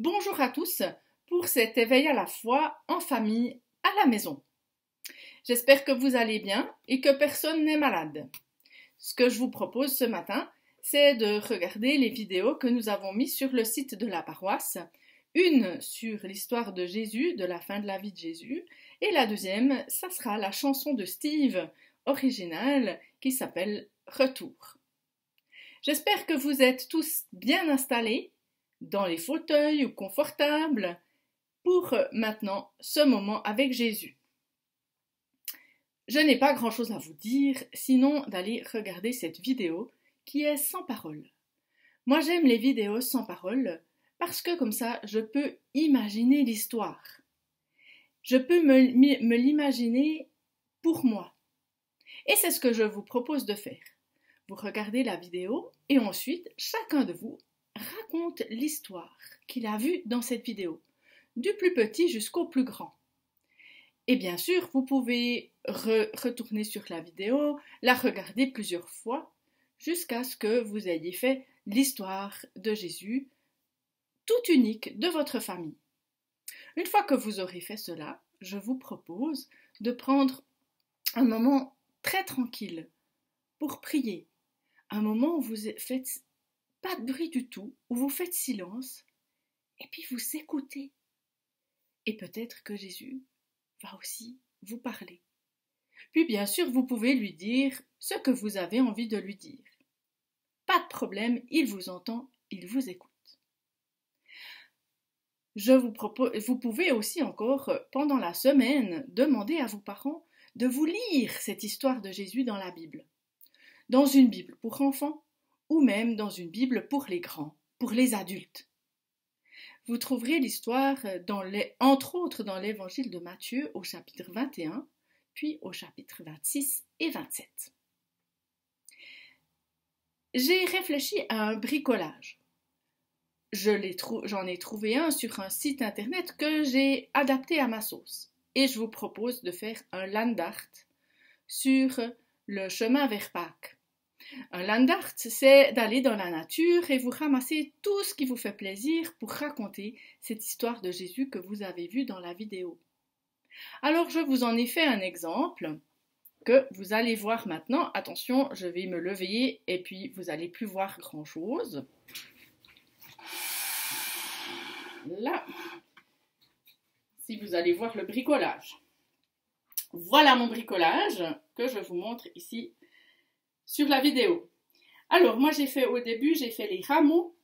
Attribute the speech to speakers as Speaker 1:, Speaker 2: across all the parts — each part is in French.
Speaker 1: Bonjour à tous pour cet éveil à la foi en famille à la maison. J'espère que vous allez bien et que personne n'est malade. Ce que je vous propose ce matin, c'est de regarder les vidéos que nous avons mises sur le site de la paroisse. Une sur l'histoire de Jésus, de la fin de la vie de Jésus, et la deuxième, ça sera la chanson de Steve originale qui s'appelle Retour. J'espère que vous êtes tous bien installés dans les fauteuils ou confortables pour maintenant ce moment avec Jésus. Je n'ai pas grand-chose à vous dire, sinon d'aller regarder cette vidéo qui est sans parole. Moi j'aime les vidéos sans parole parce que comme ça je peux imaginer l'histoire. Je peux me l'imaginer pour moi. Et c'est ce que je vous propose de faire. Vous regardez la vidéo et ensuite chacun de vous raconte l'histoire qu'il a vue dans cette vidéo, du plus petit jusqu'au plus grand. Et bien sûr, vous pouvez retourner sur la vidéo, la regarder plusieurs fois, jusqu'à ce que vous ayez fait l'histoire de Jésus, toute unique de votre famille. Une fois que vous aurez fait cela, je vous propose de prendre un moment très tranquille pour prier, un moment où vous faites pas de bruit du tout, où vous faites silence, et puis vous écoutez. Et peut-être que Jésus va aussi vous parler. Puis bien sûr, vous pouvez lui dire ce que vous avez envie de lui dire. Pas de problème, il vous entend, il vous écoute. Vous pouvez aussi encore, pendant la semaine, demander à vos parents de vous lire cette histoire de Jésus dans la Bible. Dans une Bible pour enfants, ou même dans une Bible pour les grands, pour les adultes. Vous trouverez l'histoire entre autres dans l'évangile de Matthieu au chapitre 21, puis au chapitre 26 et 27. J'ai réfléchi à un bricolage. J'en ai trouvé un sur un site internet que j'ai adapté à ma sauce. Et je vous propose de faire un landart sur le chemin vers Pâques. Un landart, c'est d'aller dans la nature et vous ramasser tout ce qui vous fait plaisir pour raconter cette histoire de Jésus que vous avez vue dans la vidéo. Alors je vous en ai fait un exemple que vous allez voir maintenant. Attention, je vais me lever et puis vous n'allez plus voir grand-chose. Là, si vous allez voir le bricolage. Voilà mon bricolage que je vous montre ici sur la vidéo. Alors, moi, au début, j'ai fait les rameaux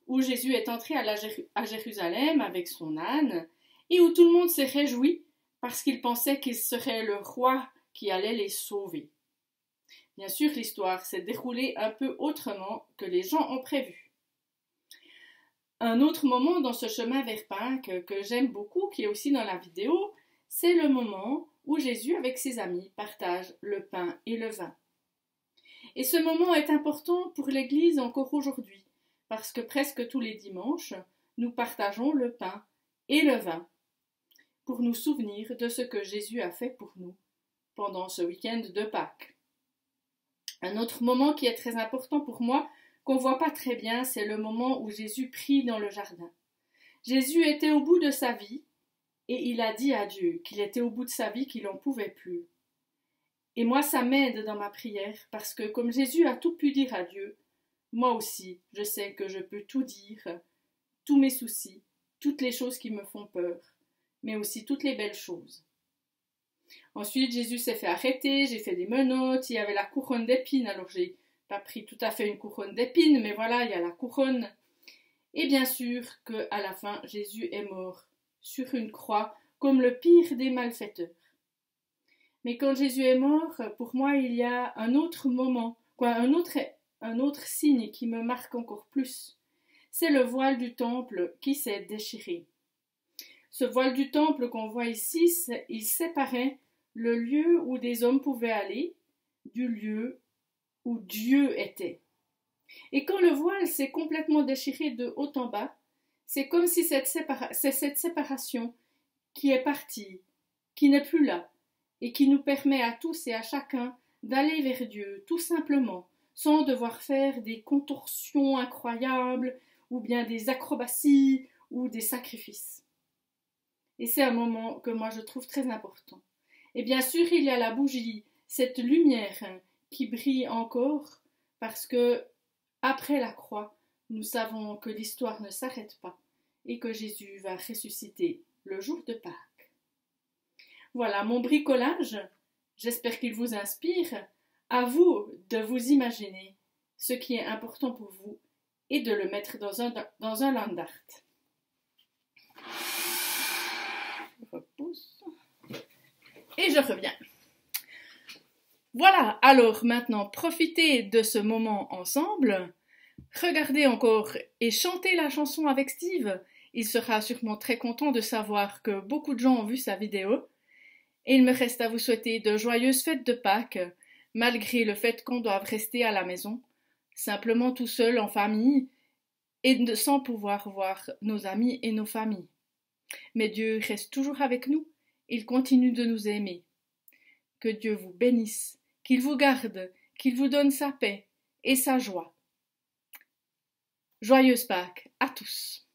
Speaker 1: où Jésus est entré à Jérusalem avec son âne et où tout le monde s'est réjoui parce qu'il pensait qu'il serait le roi qui allait les sauver. Bien sûr, l'histoire s'est déroulée un peu autrement que les gens ont prévu. Un autre moment dans ce chemin vers Pâques que j'aime beaucoup, qui est aussi dans la vidéo, c'est le moment où Jésus, avec ses amis, partage le pain et le vin. Et ce moment est important pour l'Église encore aujourd'hui, parce que presque tous les dimanches, nous partageons le pain et le vin pour nous souvenir de ce que Jésus a fait pour nous pendant ce week-end de Pâques. Un autre moment qui est très important pour moi, qu'on ne voit pas très bien, c'est le moment où Jésus prie dans le jardin. Jésus était au bout de sa vie et il a dit à Dieu qu'il était au bout de sa vie, qu'il n'en pouvait plus. Et moi, ça m'aide dans ma prière, parce que comme Jésus a tout pu dire à Dieu, moi aussi, je sais que je peux tout dire, tous mes soucis, toutes les choses qui me font peur, mais aussi toutes les belles choses. Ensuite, Jésus s'est fait arrêter, j'ai fait des menottes, il y avait la couronne d'épines, alors j'ai pas pris tout à fait une couronne d'épines, mais voilà, il y a la couronne. Et bien sûr qu'à la fin, Jésus est mort sur une croix, comme le pire des malfaiteurs. Mais quand Jésus est mort, pour moi, il y a un autre moment, un autre signe qui me marque encore plus. C'est le voile du temple qui s'est déchiré. Ce voile du temple qu'on voit ici, il séparait le lieu où des hommes pouvaient aller du lieu où Dieu était. Et quand le voile s'est complètement déchiré de haut en bas, c'est comme si c'est cette séparation qui est partie, qui n'est plus là, et qui nous permet à tous et à chacun d'aller vers Dieu, tout simplement, sans devoir faire des contorsions incroyables, ou bien des acrobaties, ou des sacrifices. Et c'est un moment que moi je trouve très important. Et bien sûr, il y a la bougie, cette lumière qui brille encore, parce que après la croix, nous savons que l'histoire ne s'arrête pas et que Jésus va ressusciter le jour de Pâques. Voilà mon bricolage. J'espère qu'il vous inspire. À vous de vous imaginer ce qui est important pour vous et de le mettre dans un land art. Je repousse. Et je reviens. Voilà, alors maintenant profitez de ce moment ensemble. Regardez encore et chantez la chanson avec Steve. Il sera sûrement très content de savoir que beaucoup de gens ont vu sa vidéo. Et il me reste à vous souhaiter de joyeuses fêtes de Pâques, malgré le fait qu'on doive rester à la maison, simplement tout seul en famille, et sans pouvoir voir nos amis et nos familles. Mais Dieu reste toujours avec nous, il continue de nous aimer. Que Dieu vous bénisse, qu'il vous garde, qu'il vous donne sa paix et sa joie. Joyeuse Pâques à tous.